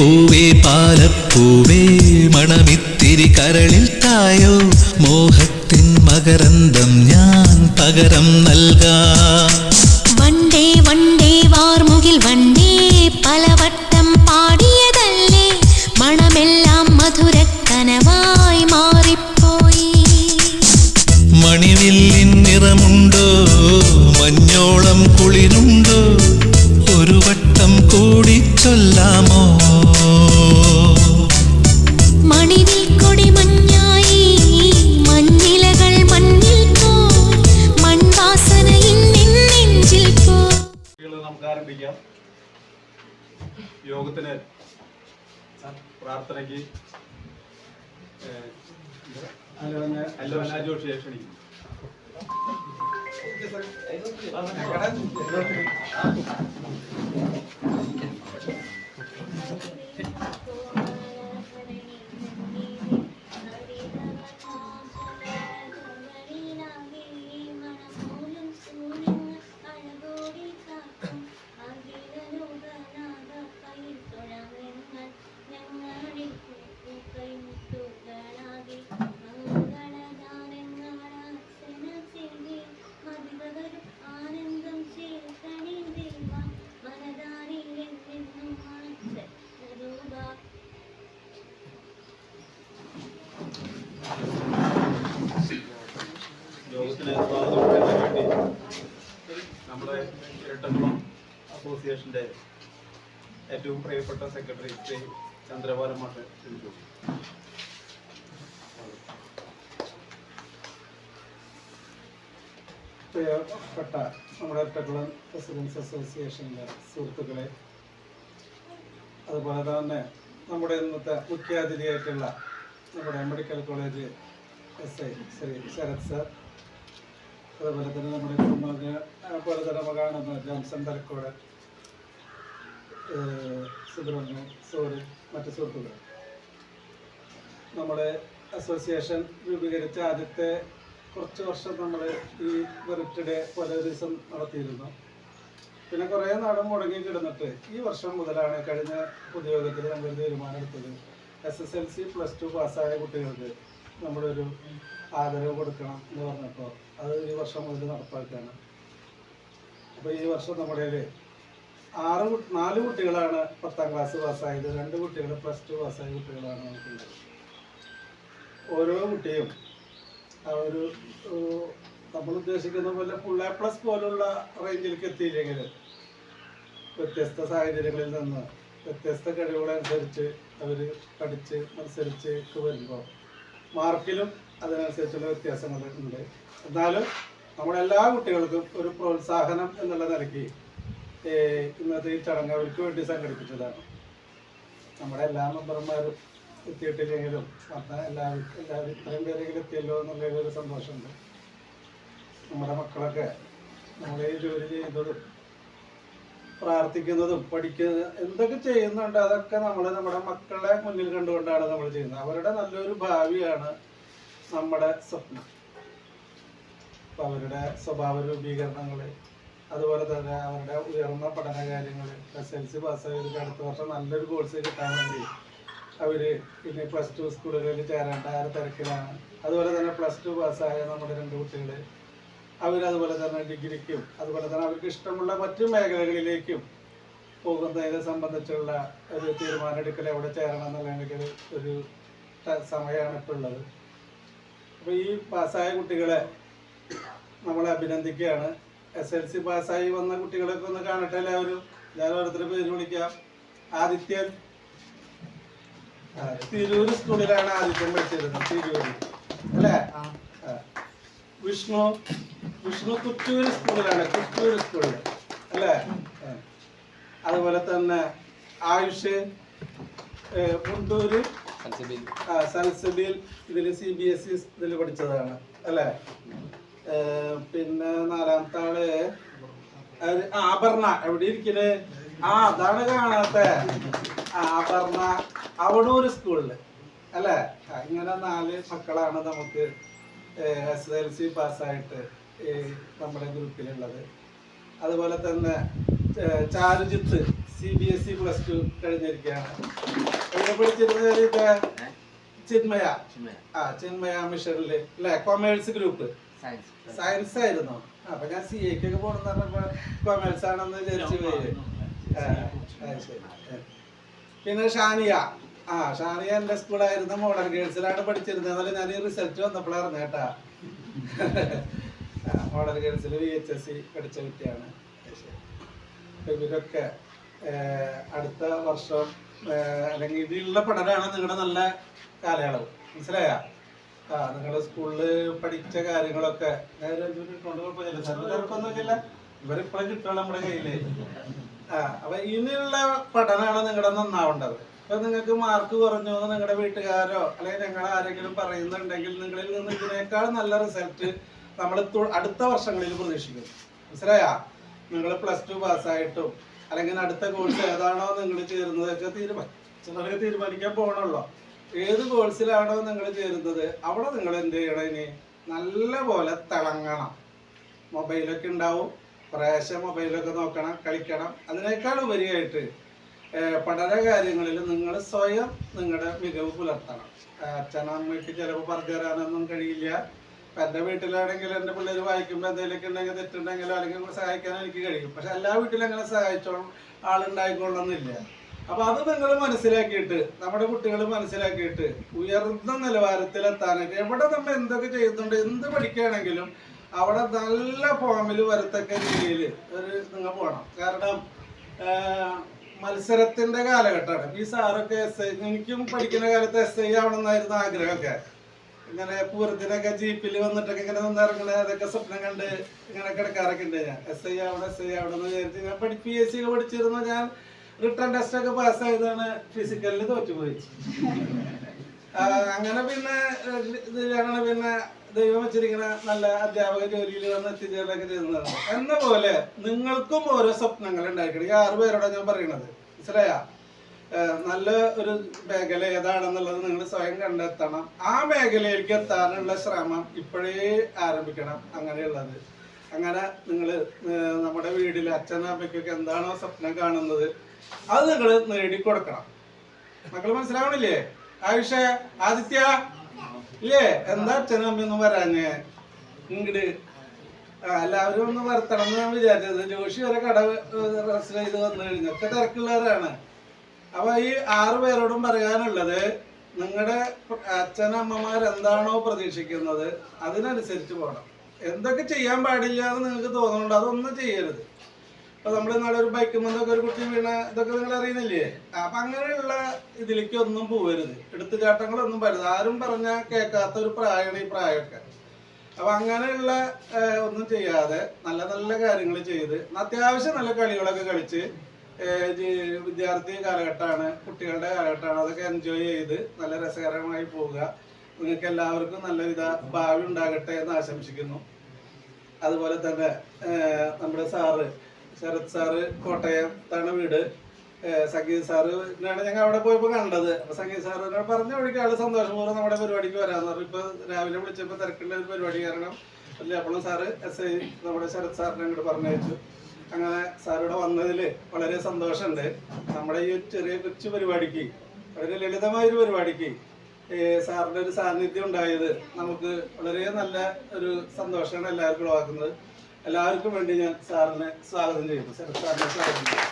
പൂവേ പാലപ്പൂവേ മണമിത്തിരി കരളിൽ തായോ മോഹത്തിൻ മകരന്തം ഞാൻ പകരം നൽകാം. വണ്ടേ വണ്ടേ വാർമുകിൽ വണ്ടേ പലവട്ടം പാടിയതല്ലേ മണമെല്ലാം മധുരക്കനവായി മാറിപ്പോയി. മണിവില്ലിൻ നിറമുണ്ടോ മഞ്ഞോളം കുളിരുണ്ടോ ഒരു വട്ടം കൂടി ചൊല്ലാമോ. മണിവിൽ കൊടി മഞ്ഞായി മഞ്ഞിലകൾ മണ്ണിൽ പോയി മൺവാസന നെഞ്ചിൽ പോയി. നമുക്ക് ആരംഭിക്കാം. യോഗത്തിന് പ്രാർത്ഥനയ്ക്ക് അല്ലോന ജോഷിയെ ക്ഷണിക്കുന്നു. യോഗത്തിന് സ്വാഗതം വേണ്ടി നമ്മുടെ ഇരട്ടക്കുളം അസോസിയേഷന്റെ ഏറ്റവും പ്രിയപ്പെട്ട സെക്രട്ടറി ശ്രീ ചന്ദ്രബാലൻ മാഷ് ക്ഷണിച്ചു. പ്രിയപ്പെട്ട നമ്മുടെ ഇരട്ടക്കുളം റെസിഡൻസ് അസോസിയേഷന്റെ സുഹൃത്തുക്കളെ, അതുപോലെ തന്നെ നമ്മുടെ ഇന്നത്തെ മുഖ്യാതിഥിയായിട്ടുള്ള നമ്മുടെ medical college SI Shri Sarath sir, അതുപോലെ തന്നെ നമ്മുടെ പോലെ തന്നെ നമ്മൾ കാണുന്ന ജോൺസൺ തലക്കോട്, സുബ്രഹ്മണ്യൻ, സോറി, മറ്റു സുഹൃത്തുക്കൾ, നമ്മുടെ അസോസിയേഷൻ രൂപീകരിച്ച ആദ്യത്തെ കുറച്ച് വർഷം നമ്മൾ ഈ ബർത്ത്ഡേ പോലെ ഒരു ദിവസം നടത്തിയിരുന്നു. പിന്നെ കുറേ നാളും മുടങ്ങി കിടന്നിട്ട് ഈ വർഷം മുതലാണ് കഴിഞ്ഞ പൊതുയോഗത്തിൽ നമ്മൾ തീരുമാനമെടുത്തത് SSLC +2 പാസ്സായ കുട്ടികൾക്ക് നമ്മളൊരു ആദരവ് കൊടുക്കണം എന്ന് പറഞ്ഞപ്പോൾ അത് ഈ വർഷം മുതൽ നടപ്പാക്കുകയാണ്. അപ്പോൾ ഈ വർഷം നമ്മുടെ 4 കുട്ടികളാണ് 10ാം ക്ലാസ് പാസ്സായത്, 2 കുട്ടികൾ +2 പാസ്സായ കുട്ടികളാണ് നമുക്കുള്ളത്. ഓരോ കുട്ടിയും ആ ഒരു നമ്മൾ ഉദ്ദേശിക്കുന്ന പോലെ full A+ പോലുള്ള റേഞ്ചിലേക്ക് എത്തിയില്ലെങ്കിൽ വ്യത്യസ്ത സാഹചര്യങ്ങളിൽ നിന്ന് വ്യത്യസ്ത കഴിവുകളനുസരിച്ച് അവർ പഠിച്ച് മത്സരിച്ച് വരുമ്പോൾ മാർക്കിലും അതിനനുസരിച്ചുള്ള വ്യത്യാസങ്ങൾ ഉണ്ട്. എന്നാലും നമ്മളെല്ലാ കുട്ടികൾക്കും ഒരു പ്രോത്സാഹനം എന്നുള്ള നിലയ്ക്ക് ഇന്നത്തെ ഈ ചടങ്ങ് അവർക്ക് വേണ്ടി സംഘടിപ്പിച്ചതാണ്. നമ്മുടെ എല്ലാ മെമ്പർമാരും എത്തിയിട്ടില്ലെങ്കിലും എല്ലാവരും ഇത്രയും പേരെങ്കിലും എത്തിയല്ലോ എന്നുള്ളൊരു സന്തോഷമുണ്ട്. നമ്മുടെ മക്കളൊക്കെ നമ്മളെ ഈ ജോലി ചെയ്യുന്നതും പ്രാർത്ഥിക്കുന്നതും പഠിക്കുന്നതും എന്തൊക്കെ ചെയ്യുന്നുണ്ട് അതൊക്കെ നമ്മൾ നമ്മുടെ മക്കളെ മുന്നിൽ കണ്ടുകൊണ്ടാണ് നമ്മൾ ചെയ്യുന്നത്. അവരുടെ നല്ലൊരു ഭാവിയാണ് നമ്മുടെ സ്വപ്നം. അപ്പോൾ അവരുടെ സ്വഭാവ രൂപീകരണങ്ങൾ, അതുപോലെ തന്നെ അവരുടെ ഉയർന്ന പഠന കാര്യങ്ങൾ, SSLC പാസ്സായവർക്ക് അടുത്ത വർഷം നല്ലൊരു കോഴ്സ് കിട്ടാൻ വേണ്ടി അവർ പിന്നെ +2 സ്കൂളുകളിൽ ചേരേണ്ട ആ തിരക്കിലാണ്. അതുപോലെ തന്നെ +2 പാസ്സായ നമ്മുടെ 2 കുട്ടികൾ അവരതുപോലെ തന്നെ ഡിഗ്രിക്കും അതുപോലെ തന്നെ അവർക്ക് ഇഷ്ടമുള്ള മറ്റു മേഖലകളിലേക്കും പോകുന്നതിനെ സംബന്ധിച്ചുള്ള ഒരു തീരുമാനമെടുക്കൽ എവിടെ ചേരണം എന്നുള്ള ഒരു സമയമാണ് ഇപ്പോൾ ഉള്ളത്. അപ്പോൾ ഈ പാസ്സായ കുട്ടികളെ നമ്മളെ അഭിനന്ദിക്കുകയാണ്. SSLC പാസ്സായി വന്ന കുട്ടികളൊക്കെ ഒന്ന് കാണട്ടെ എല്ലാവരും. ഞാൻ ഓരോരുത്തരുടെ പേര് വിളിക്കാം. ആദിത്യൻ തിരൂർ സ്കൂളിലാണ് ആദിത്യൻ പഠിച്ചിരുന്നത്, തിരൂർ അല്ലേ? വിഷ്ണു കുറ്റൂർ സ്കൂളിലാണ്, കുറ്റൂർ സ്കൂളിൽ അല്ലേ? അതുപോലെ തന്നെ ആയുഷ് മുണ്ടൂര് സൽസബിൽ ഇതിൽ CBSE ഇതിൽ പഠിച്ചതാണ് അല്ലേ? പിന്നെ 4ാമത്തെ ആള് അപർണ, എവിടെ ഇരിക്കല്? അതാണ് കാണാത്ത അപർണ, അവണൂർ സ്കൂളില് അല്ലേ? ഇങ്ങനെ 4 മക്കളാണ് നമുക്ക് SSLC പാസ്സായിട്ട് നമ്മുടെ ഗ്രൂപ്പിലുള്ളത്. അതുപോലെ തന്നെ ചാരുജിത്ത് CBSE +2 കഴിഞ്ഞിരിക്കുകയാണ്. ഇവിടെ പഠിച്ചിരുന്നത് ഇത് ചിന്മയ ചിന്മയ മിഷനില് അല്ലെ, കൊമേഴ്സ് ഗ്രൂപ്പ് സയൻസ് ആയിരുന്നു. അപ്പൊ ഞാൻ CA ക്കൊക്കെ പോണെന്ന് പറഞ്ഞപ്പോ കൊമേഴ്സ് ആണെന്ന് വിചാരിച്ചു പോയി. പിന്നെ ഷാനിയ ഷാനിയ എന്റെ സ്കൂളായിരുന്നു, മോഡൽ ഗേൾസിലാണ് പഠിച്ചിരുന്നത്. എന്നാലും ഞാൻ ഈ റിസൾട്ട് വന്നപ്പോഴാണ് അറിഞ്ഞേട്ടാ മോഡൽ ഗേൾസിൽ VHSC പഠിച്ച കുട്ടിയാണ്. ഇവരൊക്കെ അടുത്ത വർഷം അല്ലെങ്കിൽ ഇതിലുള്ള പഠനമാണ് നിങ്ങളുടെ നല്ല കാലയളവ്. മനസ്സിലായ? നിങ്ങളുടെ സ്കൂളിൽ പഠിച്ച കാര്യങ്ങളൊക്കെ കുഴപ്പമൊന്നുമില്ല, ഇവരിപ്പോഴും കിട്ടുള്ളൂ നമ്മുടെ കയ്യില്. അപ്പൊ ഇനിയുള്ള പഠനമാണ് നിങ്ങളുടെ നന്നാവേണ്ടത്. ഇപ്പൊ നിങ്ങൾക്ക് മാർക്ക് കുറഞ്ഞു എന്ന് നിങ്ങളുടെ വീട്ടുകാരോ അല്ലെങ്കിൽ ഞങ്ങൾ ആരെങ്കിലും പറയുന്നുണ്ടെങ്കിൽ നിങ്ങളിൽ നിന്ന് ഇതിനേക്കാൾ നല്ല റിസൾട്ട് നമ്മൾ അടുത്ത വർഷങ്ങളിൽ പ്രതീക്ഷിക്കും. മനസ്സിലായ? നിങ്ങൾ +2 പാസ്സായിട്ടും അല്ലെങ്കിൽ അടുത്ത കോഴ്സ് ഏതാണോ നിങ്ങൾ ചേരുന്നതൊക്കെ ചിലർക്ക് തീരുമാനിക്കാൻ പോകണമല്ലോ. ഏത് കോഴ്സിലാണോ നിങ്ങൾ ചേരുന്നത് അവിടെ നിങ്ങൾ എന്ത് ചെയ്യണം? ഇനി നല്ല പോലെ തിളങ്ങണം. മൊബൈലൊക്കെ ഉണ്ടാവും, പ്രാവശ്യം മൊബൈലൊക്കെ നോക്കണം, കളിക്കണം. അതിനേക്കാൾ ഉപരിയായിട്ട് പഠന കാര്യങ്ങളിൽ നിങ്ങൾ സ്വയം നിങ്ങളുടെ മികവ് പുലർത്തണം. അച്ഛനമ്മയ്ക്ക് ചിലപ്പോൾ പറഞ്ഞു തരാനൊന്നും കഴിയില്ല. എൻ്റെ വീട്ടിലാണെങ്കിൽ എൻ്റെ പിള്ളേർ വായിക്കുമ്പോൾ എന്തെങ്കിലുമൊക്കെ ഉണ്ടെങ്കിൽ തെറ്റുണ്ടെങ്കിലോ അല്ലെങ്കിൽ സഹായിക്കാനോ എനിക്ക് കഴിയും. പക്ഷെ എല്ലാ വീട്ടിലും അങ്ങനെ സഹായിച്ചോളും ആളുണ്ടായിക്കൊള്ളണമെന്നില്ല. അപ്പൊ അത് നിങ്ങൾ മനസ്സിലാക്കിയിട്ട്, നമ്മുടെ കുട്ടികൾ മനസ്സിലാക്കിയിട്ട് ഉയർന്ന നിലവാരത്തിലെത്താനായിട്ട് എവിടെ നമ്മൾ എന്തൊക്കെ ചെയ്യുന്നുണ്ട്, എന്ത് പഠിക്കുകയാണെങ്കിലും അവിടെ നല്ല ഫോമിൽ വരത്തക്ക രീതിയിൽ നിങ്ങൾ പോകണം. കാരണം മത്സരത്തിന്റെ കാലഘട്ടമാണ്. ഈ സാറൊക്കെ എനിക്കും പഠിക്കുന്ന കാലത്ത് SI ആവണമെന്നായിരുന്നു ആഗ്രഹമൊക്കെ. ഇങ്ങനെ പൂരത്തിനൊക്കെ ജീപ്പിൽ വന്നിട്ടൊക്കെ ഇങ്ങനെ നിന്നിറങ്ങണ അതൊക്കെ സ്വപ്നം കണ്ട് ഇങ്ങനെ കിടക്കാറൊക്കെ ഉണ്ട്. ഞാൻ SI ആവണം എന്ന് വിചാരിച്ച് ഞാൻ PSC ഒക്കെ പഠിച്ചിരുന്നു. ഞാൻ റിട്ടേൺ ടെസ്റ്റ് ഒക്കെ പാസ്സായതാണ്, ഫിസിക്കലിൽ തോറ്റുപോയി. അങ്ങനെ പിന്നെ ഇതിലാണ് പിന്നെ ദൈവം വെച്ചിരിക്കുന്ന നല്ല അധ്യാപക ജോലിയിൽ വന്ന് എത്തിച്ചേരലൊക്കെ ചെയ്യുന്നതാണ്. എന്ന പോലെ നിങ്ങൾക്കും ഓരോ സ്വപ്നങ്ങൾ ഉണ്ടായിരിക്കണം. ഈ 6 പേരോടാണ് ഞാൻ പറയണത്. മനസ്സിലായ? നല്ല ഒരു മേഖല ഏതാണെന്നുള്ളത് നിങ്ങൾ സ്വയം കണ്ടെത്തണം. ആ മേഖലയിലേക്ക് എത്താനുള്ള ശ്രമം ഇപ്പോഴേ ആരംഭിക്കണം. അങ്ങനെയുള്ളത് അങ്ങനെ നിങ്ങൾ നമ്മുടെ വീട്ടിൽ അച്ഛനും അമ്മയ്ക്കൊക്കെ എന്താണോ സ്വപ്നം കാണുന്നത് അത് നിങ്ങൾ നേടിക്കൊടുക്കണം. മക്കൾ മനസ്സിലാവണില്ലേ? ആയുഷ, ആദിത്യ ഇല്ലേ? എന്താ അച്ഛനും അമ്മയൊന്നും വരാഞ്ഞേ ഇങ്ങട്? എല്ലാവരും ഒന്ന് വരുത്തണം എന്ന് ഞാൻ വിചാരിച്ചത്. ജോഷി വരെ കട റെസ്റ്റ് ചെയ്ത് വന്നു കഴിഞ്ഞൊക്കെ തിരക്കുള്ളവരാണ്. അപ്പൊ ഈ 6 പേരോടും പറയാനുള്ളത്, നിങ്ങളുടെ അച്ഛനമ്മമാർ എന്താണോ പ്രതീക്ഷിക്കുന്നത് അതിനനുസരിച്ച് പോകണം. എന്തൊക്കെ ചെയ്യാൻ പാടില്ല എന്ന് നിങ്ങൾക്ക് തോന്നുന്നുണ്ടോ അതൊന്നും ചെയ്യരുത്. അപ്പൊ നമ്മൾ നാളെ ഒരു ബൈക്കുമെന്നൊക്കെ ഒരു കുട്ടി വീണ ഇതൊക്കെ നിങ്ങൾ അറിയുന്നില്ലേ? അപ്പൊ അങ്ങനെയുള്ള ഇതിലേക്ക് ഒന്നും പോകരുത്. എടുത്തുചാട്ടങ്ങളൊന്നും പരുത്. ആരും പറഞ്ഞാൽ കേൾക്കാത്ത ഒരു പ്രായമാണ് ഈ പ്രായമൊക്കെ. അപ്പൊ അങ്ങനെയുള്ള ഒന്നും ചെയ്യാതെ നല്ല നല്ല കാര്യങ്ങൾ ചെയ്ത് അത്യാവശ്യം നല്ല കളികളൊക്കെ കളിച്ച് വിദ്യാർത്ഥി കാലഘട്ടമാണ്, കുട്ടികളുടെ കാലഘട്ടമാണ്, അതൊക്കെ എൻജോയ് ചെയ്ത് നല്ല രസകരമായി പോവുക. നിങ്ങൾക്ക് എല്ലാവർക്കും നല്ലവിധ ഭാവി ഉണ്ടാകട്ടെ എന്ന് ആശംസിക്കുന്നു. അതുപോലെ തന്നെ നമ്മുടെ ശരത് സാറ് കോട്ടയത്താണ് വീട്. സംഗീത് സാറിനാണ് ഞങ്ങൾ അവിടെ പോയപ്പോൾ കണ്ടത്. അപ്പൊ സംഗീത് സാറിനോട് പറഞ്ഞ വഴിക്ക് ആള് സന്തോഷപൂർവ്വം നമ്മുടെ പരിപാടിക്ക് വരാന്ന് പറഞ്ഞു. ഇപ്പൊ രാവിലെ വിളിച്ചപ്പോൾ തിരക്കുള്ള ഒരു പരിപാടി കാരണം അല്ലേ അപ്പോഴും സാറ് SI നമ്മുടെ ശരത് സാറിനെ അങ്ങോട്ട് പറഞ്ഞയച്ചു. അങ്ങനെ സാറിവിടെ വന്നതിൽ വളരെ സന്തോഷമുണ്ട്. നമ്മുടെ ഈ ചെറിയ കൊച്ചു പരിപാടിക്ക്, വളരെ ലളിതമായൊരു പരിപാടിക്ക് സാറിൻ്റെ ഒരു സാന്നിധ്യം ഉണ്ടായത് നമുക്ക് വളരെ നല്ല ഒരു സന്തോഷമാണ് എല്ലാവർക്കും ഉളവാക്കുന്നത്. എല്ലാവർക്കും വേണ്ടി ഞാൻ സാറിനെ സ്വാഗതം ചെയ്യുന്നു. ശരത് സാറിനെ സ്വാഗതം ചെയ്യുന്നു.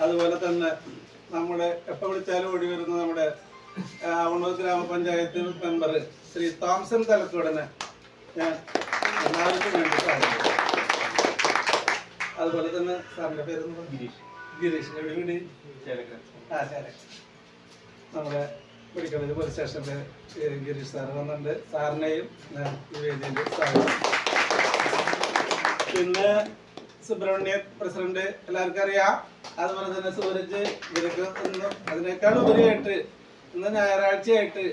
അതുപോലെ തന്നെ നമ്മുടെ എപ്പോൾ വിളിച്ചാലും ഓടി വരുന്ന നമ്മുടെ ആവണൂർ ഗ്രാമപഞ്ചായത്ത് മെമ്പർ ശ്രീ തോംസൺ തലക്കോടനെ ഞാൻ എല്ലാവർക്കും വേണ്ടി സ്വാഗതം ചെയ്യുന്നു. അതുപോലെ തന്നെ സാറിന്റെ പേര് ഗിരീഷ് എവിടെ വീട്? നമ്മുടെ മെഡിക്കൽ പോലീസ് സ്റ്റേഷന്റെ ഗിരീഷ് സാർ വന്നിട്ടുണ്ട്. സാറിനെയും ഞാൻ ഈ വേദിയിൽ സ്വാഗതം. പിന്നെ സുബ്രഹ്മണ്യ പ്രസിഡന്റ് എല്ലാവർക്കും അറിയാം. അതുപോലെ തന്നെ സൂരജ്, ഇവരൊക്കെ ഇന്ന് അതിനേക്കാൾ ഉപരിയായിട്ട് ഇന്ന് ഞായറാഴ്ചയായിട്ട്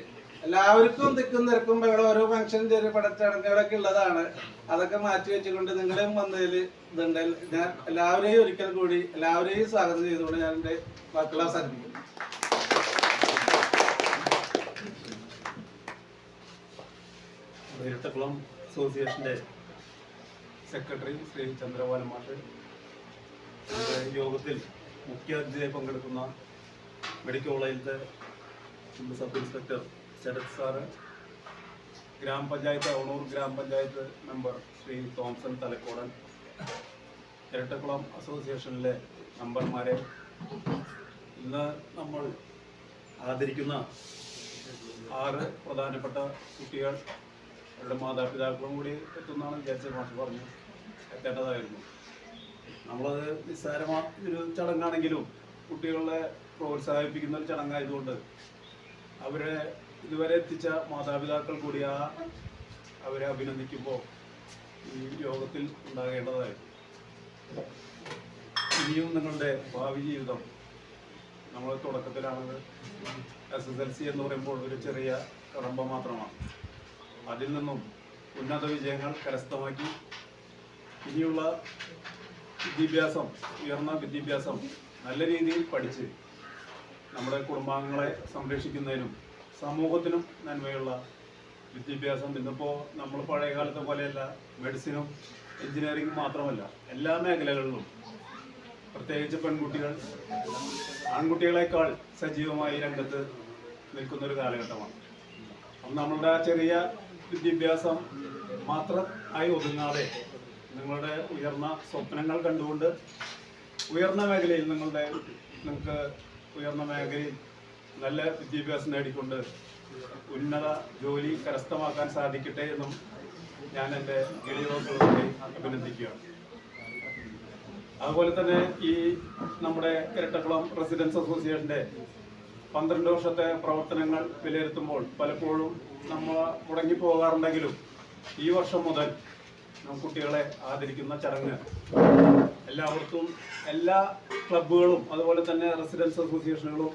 എല്ലാവർക്കും തിക്കും തിരക്കും ഇവിടെ ഓരോ ഫംഗ്ഷൻ ചെറിയ പടച്ചടങ്ങുകളൊക്കെ ഉള്ളതാണ്. അതൊക്കെ മാറ്റി വെച്ചുകൊണ്ട് നിങ്ങളെയും വന്നതിൽ ഇതുണ്ട്. ഞാൻ എല്ലാവരെയും ഒരിക്കൽ കൂടി എല്ലാവരെയും സ്വാഗതം ചെയ്തുകൊണ്ട് ഞാൻ എൻ്റെ വാക്കുകൾ അവസാനിപ്പിക്കുന്നു. ഇരട്ടക്കുളം അസോസിയേഷന്റെ സെക്രട്ടറി ശ്രീ ചന്ദ്രപാലൻ മാഷ്, നമ്മുടെ യോഗത്തിൽ മുഖ്യ അതിഥിയായി പങ്കെടുക്കുന്ന മെഡിക്കൽ കോളേജിലത്തെ സബ് ഇൻസ്പെക്ടർ ശരത് സാറ്, ഗ്രാമപഞ്ചായത്ത് അവണൂർ ഗ്രാമപഞ്ചായത്ത് മെമ്പർ ശ്രീ തോംസൺ തലക്കോടൻ, ഇരട്ടക്കുളം അസോസിയേഷനിലെ മെമ്പർമാരെ, ഇന്ന് നമ്മൾ ആദരിക്കുന്ന 6 പ്രധാനപ്പെട്ട കുട്ടികൾ, അവരുടെ മാതാപിതാക്കളും കൂടി എത്തുന്നതാണ് വിചാരിച്ചത്. മാഷ് പറഞ്ഞു എത്തേണ്ടതായിരുന്നു. നമ്മളത് നിസ്സാരമായ ഒരു ചടങ്ങാണെങ്കിലും കുട്ടികളെ പ്രോത്സാഹിപ്പിക്കുന്ന ഒരു ചടങ്ങായതുകൊണ്ട് അവരെ ഇതുവരെ എത്തിച്ച മാതാപിതാക്കൾ കൂടി അവരെ അഭിനന്ദിക്കുമ്പോൾ ഈ യോഗത്തിൽ ഉണ്ടാകേണ്ടതായിരുന്നു. ഇനിയും നിങ്ങളുടെ ഭാവി ജീവിതം, നമ്മൾ തുടക്കത്തിലാണത്. SSLC എന്ന് പറയുമ്പോൾ ഒരു ചെറിയ കടമ്പ മാത്രമാണ്. അതിൽ നിന്നും ഉന്നത വിജയങ്ങൾ കരസ്ഥമാക്കി ഇനിയുള്ള വിദ്യാഭ്യാസം, ഉയർന്ന വിദ്യാഭ്യാസം നല്ല രീതിയിൽ പഠിച്ച് നമ്മുടെ കുടുംബാംഗങ്ങളെ സംരക്ഷിക്കുന്നതിനും സമൂഹത്തിനും നന്മയുള്ള വിദ്യാഭ്യാസം. ഇന്നിപ്പോൾ നമ്മൾ പഴയ കാലത്തെ പോലെയല്ല, മെഡിസിനും എഞ്ചിനീയറിംഗും മാത്രമല്ല, എല്ലാ മേഖലകളിലും പ്രത്യേകിച്ച് പെൺകുട്ടികൾ ആൺകുട്ടികളെക്കാൾ സജീവമായി രംഗത്ത് നിൽക്കുന്നൊരു കാലഘട്ടമാണ്. അപ്പം നമ്മളുടെ ആ ചെറിയ വിദ്യാഭ്യാസം മാത്രം ആയി ഒതുങ്ങാതെ നിങ്ങളുടെ ഉയർന്ന സ്വപ്നങ്ങൾ കണ്ടുകൊണ്ട് ഉയർന്ന മേഖലയിൽ നിങ്ങൾക്ക് ഉയർന്ന മേഖലയിൽ നല്ല വിദ്യാഭ്യാസം നേടിക്കൊണ്ട് ഉന്നത ജോലി കരസ്ഥമാക്കാൻ സാധിക്കട്ടെ എന്നും ഞാൻ എൻ്റെ എളിയവർക്ക് അഭിനന്ദിക്കുകയാണ്. അതുപോലെ തന്നെ ഈ നമ്മുടെ ഇരട്ടക്കുളം റെസിഡൻസ് അസോസിയേഷൻ്റെ 12 വർഷത്തെ പ്രവർത്തനങ്ങൾ വിലയിരുത്തുമ്പോൾ പലപ്പോഴും നമ്മൾ മുടങ്ങിപ്പോകാറുണ്ടെങ്കിലും ഈ വർഷം മുതൽ കുട്ടികളെ ആദരിക്കുന്ന ചടങ്ങ് എല്ലാവർക്കും, എല്ലാ ക്ലബ്ബുകളും അതുപോലെ തന്നെ റെസിഡൻസ് അസോസിയേഷനുകളും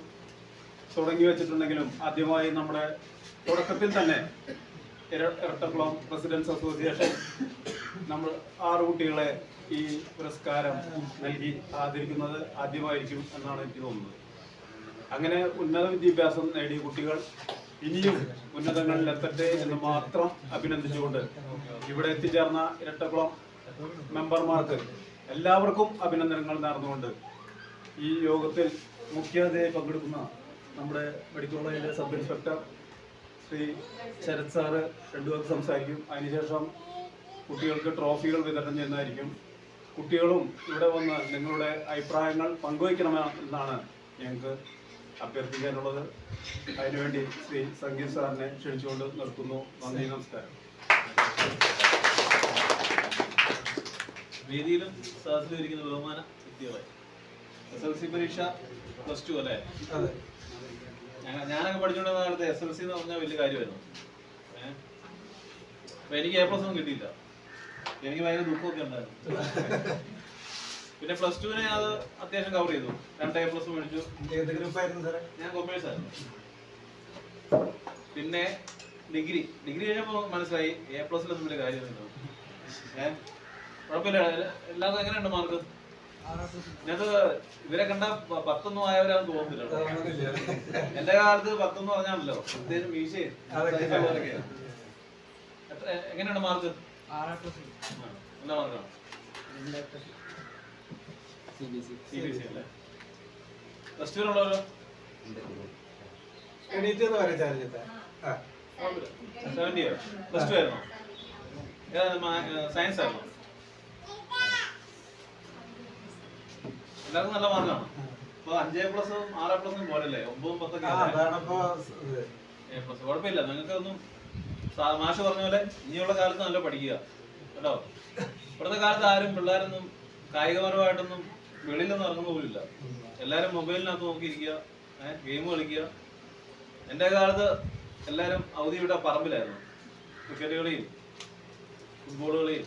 തുടങ്ങി വെച്ചിട്ടുണ്ടെങ്കിലും ആദ്യമായി നമ്മുടെ തുടക്കത്തിൽ തന്നെ ഇരട്ടക്കുളം റെസിഡൻസ് അസോസിയേഷൻ നമ്മൾ 6 കുട്ടികളെ ഈ പുരസ്കാരം നൽകി ആദരിക്കുന്നത് ആദ്യമായിരിക്കും എന്നാണ് എനിക്ക് തോന്നുന്നത്. അങ്ങനെ ഉന്നത വിദ്യാഭ്യാസം നേടിയ കുട്ടികൾ ഇനിയും ഉന്നതങ്ങളിൽ എത്തട്ടെ എന്ന് മാത്രം അഭിനന്ദിച്ചുകൊണ്ട് ഇവിടെ എത്തിച്ചേർന്ന ഇരട്ടക്കുളം മെമ്പർമാർക്ക് എല്ലാവർക്കും അഭിനന്ദനങ്ങൾ നേർന്നുകൊണ്ട് ഈ യോഗത്തിൽ മുഖ്യാതിഥിയായി പങ്കെടുക്കുന്ന നമ്മുടെ മെഡിക്കൽ കോളേജിലെ sub inspector Shri Sarath sir 2 വാക്ക് സംസാരിക്കും. അതിനുശേഷം കുട്ടികൾക്ക് ട്രോഫികൾ വിതരണം ചെയ്യുന്നതായിരിക്കും. കുട്ടികളും ഇവിടെ വന്ന് നിങ്ങളുടെ അഭിപ്രായങ്ങൾ പങ്കുവയ്ക്കണമെന്നാണ് ഞങ്ങൾക്ക് അഭ്യർത്ഥിക്കാനുള്ളത്. അതിനുവേണ്ടി ശ്രീ സംഗീത് സാറിനെ ക്ഷണിച്ചുകൊണ്ട് നിർത്തുന്നു. നന്ദി, നമസ്കാരം. വേദിയിലും സദസ്സിലും ഇരിക്കുന്ന ബഹുമാന വ്യക്തികളെ, SSLC പരീക്ഷ +2 അല്ലേ? ഞാനൊക്കെ പഠിച്ചുകൊണ്ടിരുന്ന കാലത്ത് SSLC എന്ന് പറഞ്ഞാൽ വലിയ കാര്യമായിരുന്നു. അപ്പൊ എനിക്ക് A+ ഒന്നും കിട്ടിയില്ല. എനിക്ക് ഭയങ്കര ദുഃഖമൊക്കെ ഉണ്ടായിരുന്നു. പിന്നെ +2 അത് അത്യാവശ്യം കവർ ചെയ്തു. 2 A+ മേടിച്ചു. ഞാൻ കൊമേഴ്സ് ആയിരുന്നു. പിന്നെ ഡിഗ്രി കഴിഞ്ഞപ്പോൾ മനസ്സിലായി A+ലൊന്നും വലിയ കാര്യമൊന്നുമില്ല. കുഴപ്പമില്ല. എല്ലാവർക്കും എങ്ങനെയുണ്ട് മാർക്ക്? ഞാനത് ഇവരെ കണ്ട 10 ആയവരാന്ന് തോന്നുന്നില്ല. എന്റെ കാലത്ത് 10 പറഞ്ഞാണല്ലോ പ്രത്യേകിച്ച് മീശയും എങ്ങനെയുണ്ട് മാർക്ക്? നല്ല മാർക്കാണ്. CBSE അല്ലേ? +2 ഉള്ളവരോ? +2 ആയിരുന്നോ? സയൻസ് ആയിരുന്നോ? എല്ലാവർക്കും നല്ല മാർക്കാണ്. അപ്പൊ 5 A+, 6 A+ പോലല്ലേ? 9, 10 A+. കുഴപ്പമില്ല. നിങ്ങൾക്ക് ഒന്നും മാഷ് പറഞ്ഞ പോലെ ഇനിയുള്ള കാലത്ത് നല്ല പഠിക്കുക കേട്ടോ. ഇപ്പോഴത്തെ കാലത്ത് ആരും പിള്ളേരൊന്നും കായികപരമായിട്ടൊന്നും വെളിയിലൊന്നും ഇറങ്ങുന്ന പോലില്ല. എല്ലാവരും മൊബൈലിനകത്ത് നോക്കിയിരിക്കുക, ഗെയിം കളിക്കുക. എൻ്റെ കാലത്ത് എല്ലാവരും അവധി വിട്ട പറമ്പിലായിരുന്നു. ക്രിക്കറ്റ് കളിയും ഫുട്ബോൾ കളിയും.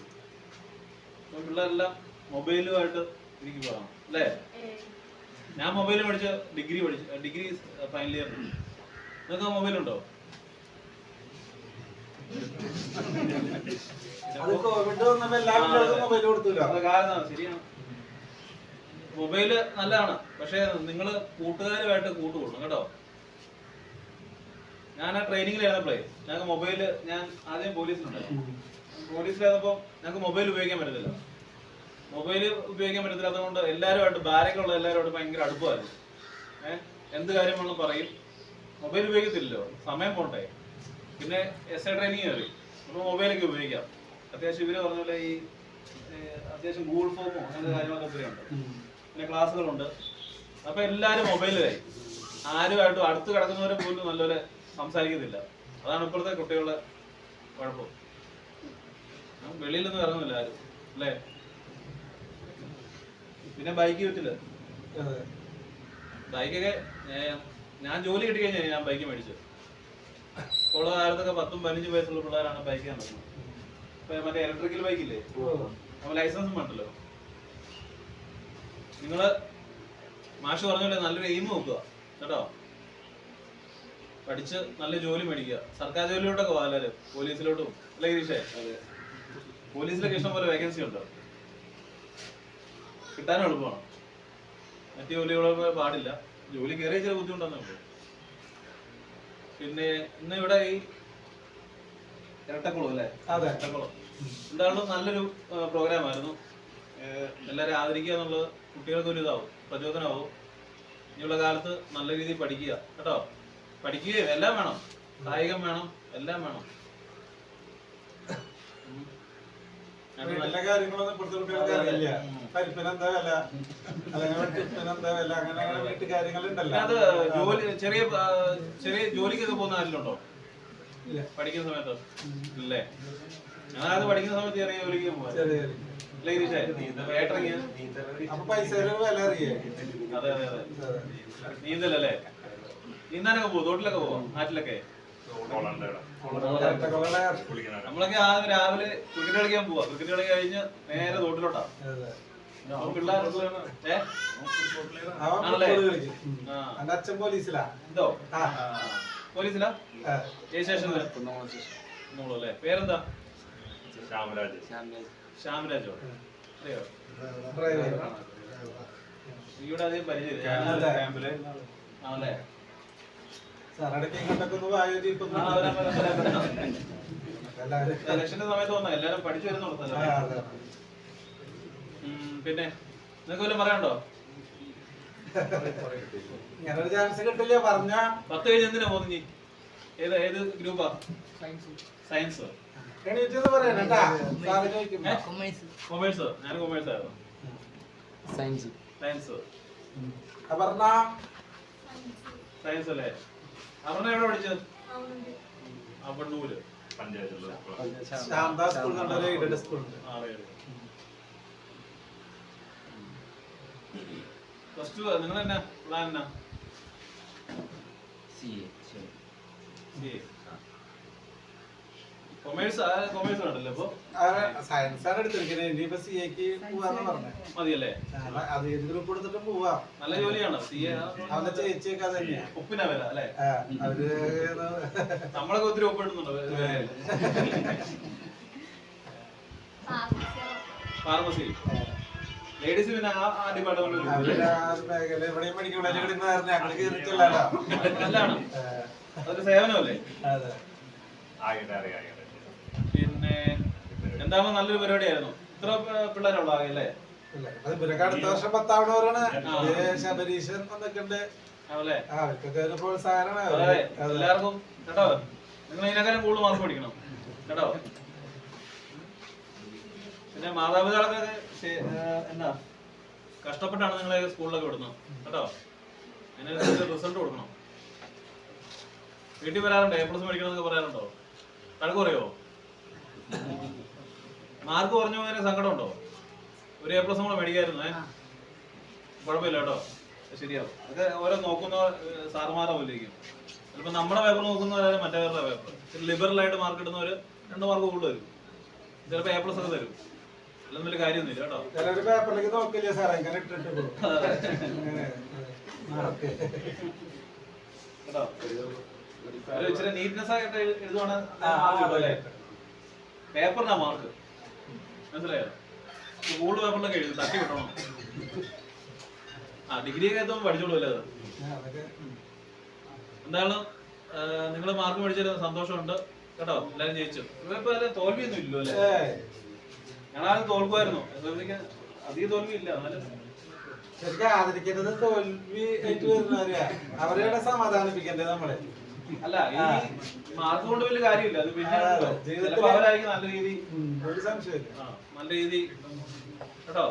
പിള്ളേരെല്ലാം മൊബൈലുമായിട്ട് ഇരിക്കുകയാണ് അല്ലേ? ഞാൻ മൊബൈൽ പഠിച്ച് ഡിഗ്രി ഫൈനൽ ഇയർ. നിങ്ങൾക്ക് മൊബൈലുണ്ടോ? ശരിയാണ്, മൊബൈല് നല്ലതാണ്. പക്ഷെ നിങ്ങൾ കൂട്ടുകാരുമായിട്ട് കൂട്ടുകൂടണം കേട്ടോ. ഞാൻ ആ ട്രെയിനിങ്ങിലായിരുന്നപ്പോഴേ ഞങ്ങൾക്ക് മൊബൈല്, ഞാൻ ആദ്യം പോലീസിലുണ്ടായിരുന്നു. പോലീസിലായിരുന്നപ്പോൾ ഞങ്ങൾക്ക് മൊബൈൽ ഉപയോഗിക്കാൻ പറ്റത്തില്ല. മൊബൈൽ ഉപയോഗിക്കാൻ പറ്റത്തില്ലാത്തത് കൊണ്ട് എല്ലാവരുമായിട്ട് ബാരക്കുള്ള എല്ലാവരുമായിട്ട് ഭയങ്കര അടുപ്പമായിരുന്നു. എന്ത് കാര്യം വേണം പറയും. മൊബൈൽ ഉപയോഗിക്കത്തില്ലല്ലോ, സമയം പോട്ടെ. പിന്നെ SI ട്രെയിനിങ് കയറി, അപ്പോൾ മൊബൈലൊക്കെ ഉപയോഗിക്കാം. അത്യാവശ്യം ഇവര് പറഞ്ഞ പോലെ ഈ അത്യാവശ്യം ഗൂഗിൾ ഫോമോ അങ്ങനത്തെ കാര്യങ്ങളൊക്കെ ഒത്തിരി ഉണ്ട്. പിന്നെ ക്ലാസ്സുകളുണ്ട്. അപ്പൊ എല്ലാവരും മൊബൈലിലായി. ആരുമായിട്ടും അടുത്ത് കിടക്കുന്നവരെ പോലും നല്ലപോലെ സംസാരിക്കത്തില്ല. അതാണ് ഇപ്പോഴത്തെ കുട്ടികളുടെ കുഴപ്പം. വെളിയിലൊന്നും ഇറങ്ങുന്നില്ല ആരും, അല്ലേ? പിന്നെ ബൈക്ക് പറ്റില്ല. ബൈക്കൊക്കെ ഞാൻ ജോലി കിട്ടി കഴിഞ്ഞാൽ ഞാൻ ബൈക്ക് മേടിച്ചു. ഉള്ള കാലത്തൊക്കെ 10-15 വയസ്സുള്ള പിള്ളേരാണ് ബൈക്ക് നടക്കുന്നത്. ഇപ്പൊ മറ്റേ ഇലക്ട്രിക്കൽ ബൈക്കില്ലേ, അപ്പൊ ലൈസൻസും വേണ്ടല്ലോ. നിങ്ങള് മാഷ് പറഞ്ഞല്ലേ നല്ലൊരു എയിം നോക്കുക കേട്ടോ. പഠിച്ച് നല്ല ജോലി മേടിക്കുക. സർക്കാർ ജോലിയിലോട്ടൊക്കെ പോകാം എല്ലാവരും, പോലീസിലോട്ടും. അല്ലേ ഗിരീഷേ? പോലീസിലൊക്കെ ഇഷ്ടം പോലെ വേക്കൻസി ഉണ്ട്, കിട്ടാനും എളുപ്പമാണ്. മറ്റു ജോലികളൊക്കെ പാടില്ല. ജോലി കയറിയ ചില ബുദ്ധിമുട്ടാന്നേ. പിന്നെ ഇന്ന് ഇവിടെ ഈ ഇരട്ടക്കുളം അല്ലേ? ഇരട്ടക്കുളം എന്തായാലും നല്ലൊരു പ്രോഗ്രാം ആയിരുന്നു. എല്ലാവരും ആദരിക്കുക എന്നുള്ളത് കുട്ടികൾക്ക് ഒരു ഇതാവും, പ്രചോദനമാവും. ഇനിയുള്ള കാലത്ത് നല്ല രീതിയിൽ പഠിക്കുക കേട്ടോ. പഠിക്കുകയും എല്ലാം വേണം, കായികം വേണം, എല്ലാം വേണം. എല്ലാ കാര്യങ്ങളൊന്നും ഇപ്പോഴത്തെ കുട്ടികൾക്ക് അറിയില്ല. പരിപ്പിനെന്താ വില, അല്ലെങ്കിൽ ടിപ്പിനെന്താ വില, അങ്ങനെ വീട്ടു കാര്യങ്ങളുണ്ടല്ലോ. അത് ജോലി ചെറിയ ചെറിയ ജോലിക്കൊക്കെ പോകുന്ന ആരിലുണ്ടോ പഠിക്കുന്ന സമയത്ത്? ഇല്ലേ? ഞാനത് പഠിക്കുന്ന സമയത്ത് ചെറിയ ജോലിക്ക് പോകാം. അപ്പൊ പൈസ വില അറിയേ? അതെ അതെ അതെ. നീന്തലല്ലേ? നീന്താനൊക്കെ പോകും, തോട്ടിലൊക്കെ പോവാം, നാട്ടിലൊക്കെ. നമ്മളൊക്കെ ആദ്യം രാവിലെ ക്രിക്കറ്റ് കളിക്കാൻ പോവാ. ക്രിക്കറ്റ് കളി കഴിഞ്ഞ് നേരെ തോട്ടിലോട്ടാ. അച്ഛൻ പോലീസിലാ. എന്തോ പോലീസിലാ? ഏത് സ്റ്റേഷനില്? അല്ലേ? പേരെന്താ? ശ്യാമരാജോ? അറിയോ? ഇവിടെ അധികം പരിചയം ആണല്ലേ? ഇലക്ഷന്റെ സമയത്ത് വന്നാ എല്ലാരും പഠിച്ചു വരുന്നുണ്ടല്ലോ. പിന്നെ നിങ്ങൾക്ക് വല്ലതും പറയാനുണ്ടോ? ഇങ്ങനൊരു ചാൻസ് കിട്ടില്ല പറഞ്ഞ 10 കഴിഞ്ഞ് എന്തിനാ പോകുന്നു? ഏത് ഏത് ഗ്രൂപ്പാ? സയൻസ്. കൊമേഴ്സ്. ഞാൻ കൊമേഴ്സ് ആയിരുന്നു. സയൻസ്. സയൻസ് അല്ലേ? അപർണ എവിടെ പഠിച്ചത്? അവണ്ണൂര് പ്ലസ് ടു. നിങ്ങൾ എന്നാ പ്ലാൻ എന്നാ? കൊമേഴ്സ്. കൊമേഴ്സ് വേണ്ടല്ലോ അപ്പൊ? സയൻസ് ആണ് എടുത്തിരിക്കുന്നത്. ഇനിയിപ്പോ CAക്ക് പോവാന്ന് പറഞ്ഞു. മതിയല്ലേ? അത് ഏത് ഗ്രൂപ്പ് എടുത്തിട്ട് പോവാം. നല്ല ജോലിയാണ്. അവന്റെ ചേച്ചിയൊക്കെ അത് തന്നെയാ. ഒപ്പിനാ വരാ അല്ലേ? അവര് നമ്മളൊക്കെ ഒത്തിരി ഒപ്പിടുന്നുണ്ടോ? ഫാർമസി. ലേഡീസ് പിന്നെ ആ ഡിപ്പാർട്ട്മെന്റ് എവിടെയും പഠിക്കും. ഞങ്ങൾ കയറിയിട്ടില്ലല്ലോ. നല്ലതാണ്, അതൊരു സേവനമല്ലേ? പിന്നെ എന്താണ് നല്ലൊരു പരിപാടിയായിരുന്നു. ഇത്ര പിള്ളേരുള്ളൂ ആകെ അല്ലേ? അടുത്ത വർഷം 10 ആവണവരാണ്. ശബരീശൻ വന്നിട്ടുണ്ട്. അവർക്കൊക്കെ ഒരു പ്രോത്സാഹനമാണ് എല്ലാവർക്കും കേട്ടോ. നിങ്ങൾ ഇതിനേക്കാളും കൂടുതൽ മാർക്ക് പഠിക്കണം കേട്ടോ. പിന്നെ മാതാപിതാക്കളൊക്കെ എന്നാ കഷ്ടപ്പെട്ടാണ് നിങ്ങളെ സ്കൂളിലൊക്കെ വിടുന്നത് കേട്ടോ. അതിനനുസരിച്ച് റിസൾട്ട് കൊടുക്കണം. വീട്ടിൽ വരാറുണ്ടോ? A+ മേടിക്കണമെന്നൊക്കെ പറയാറുണ്ടോ? കണക്ക് പറയോ? മാർക്ക് കുറഞ്ഞു പോയതിന് സങ്കടമുണ്ടോ? ഒരു A+ കൂടെ മേടിക്കായിരുന്നു. കുഴപ്പമില്ല കേട്ടോ, ശരിയാവും. അതൊക്കെ ഓരോ നോക്കുന്ന സാറുമാരെ പോലിരിക്കും. ചിലപ്പോൾ നമ്മുടെ പേപ്പർ നോക്കുന്നവരെ മറ്റേവരുടെ പേപ്പർ. ലിബറലായിട്ട് മാർക്ക് ഇടുന്നവര് 2 മാർക്ക് കൂടുതൽ വരും. ചിലപ്പോൾ A+ ഒക്കെ തരും. അതൊന്നും വലിയ കാര്യമൊന്നുമില്ല കേട്ടോ. പേപ്പറിലേക്ക് നോക്കില്ല സാറേ, ഇങ്ങനെ ഇട്ടിട്ട് കേട്ടോ. ഇച്ചിരി നീറ്റ്നെസ് ആയിട്ട് എഴുതുവാണ്. പേപ്പറിനാ മാർക്ക്, മനസ്സിലായോ? കൂടുതൽ പേപ്പറിലൊക്കെ എഴുതി തട്ടി വിട്ടണം. ഡിഗ്രിയൊക്കെ എത്തുമ്പോൾ പഠിച്ചോളൂ അല്ലേ? അത് എന്താണ് നിങ്ങൾ മാർക്ക് മേടിച്ചൊരു സന്തോഷമുണ്ട് കേട്ടോ. എല്ലാരും ജയിച്ചു. ഇപ്പൊ തോൽവിയൊന്നും ഇല്ലോ അല്ലേ? ഞങ്ങളാദ്യം തോൽക്കുമായിരുന്നു. അധികം തോൽവി ഇല്ല. ശരിക്കും ആദരിക്കേണ്ടത് തോൽവി ഏറ്റു വരുന്നവരെയാ, അവരെയാണ് സമാധാനിപ്പിക്കേണ്ടത് നമ്മളെ. അല്ല, ഈ മാർക്ക് കൊണ്ട് വലിയ കാര്യമില്ല. അത് പിന്നെ അവരായിരിക്കും നല്ല രീതി, ഒരു സംശയം നല്ല രീതി കേട്ടോ